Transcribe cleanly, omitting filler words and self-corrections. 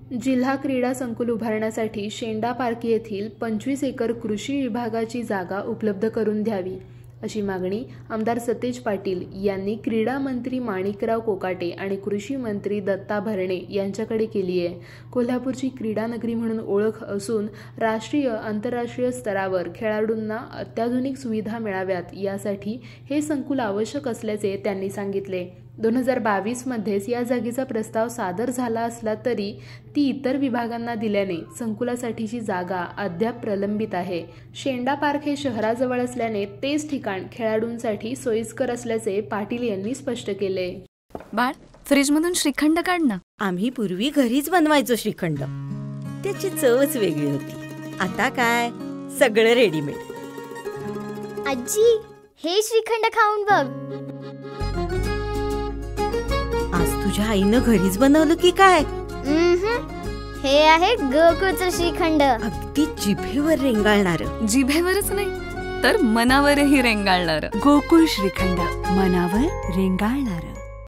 जिल्हा क्रीडा संकुल उभारण्यासाठी शेंडा पार्क येथील 25 एकर कृषी विभागाची जागा उपलब्ध करून द्यावी, अशी मागणी आमदार सतेज पाटील यांनी क्रीडा मंत्री माणिकराव कोकाटे आणि कृषी मंत्री दत्ता भरणे यांच्याकडे केली आहे। कोल्हापूरची क्रीडा नगरी म्हणून ओळख असून राष्ट्रीय आंतरराष्ट्रीय स्तरावर खेळाडूंना अत्याधुनिक सुविधा मिळाव्यात यासाठी हे संकुल आवश्यक असल्याचे त्यांनी सांगितले। 2022 मध्येच या जागेचा प्रस्ताव सादर झाला असला तरी ती इतर विभागांना दिल्याने संकुलासाठीची जागा अद्याप प्रलंबित आहे। शेंडा पार्क हे शहराजवळ असल्याने तेच ठिकाण खेळाडूंसाठी सोयीस्कर असल्याचे पाटील यांनी स्पष्ट केले। बाळ, फ्रीजमधून श्रीखंड काढ ना। आम्ही पूर्वी घरीच बनवायचो श्रीखंड, त्याची चवच वेगळी होती। आता काय सगळं रेडीमेड। आजी, हे श्रीखंड खाऊन बघ। आज तुझ्या आईनं घरीच बनवलं की काय? हे आहे गोकुळचं श्रीखंड, अगदी जिभेवर रेंगाळणार। जिभेवरच नाही तर मनावरही रेंगाळणार। गोकुळ श्रीखंड, मनावर रेंगाळणार।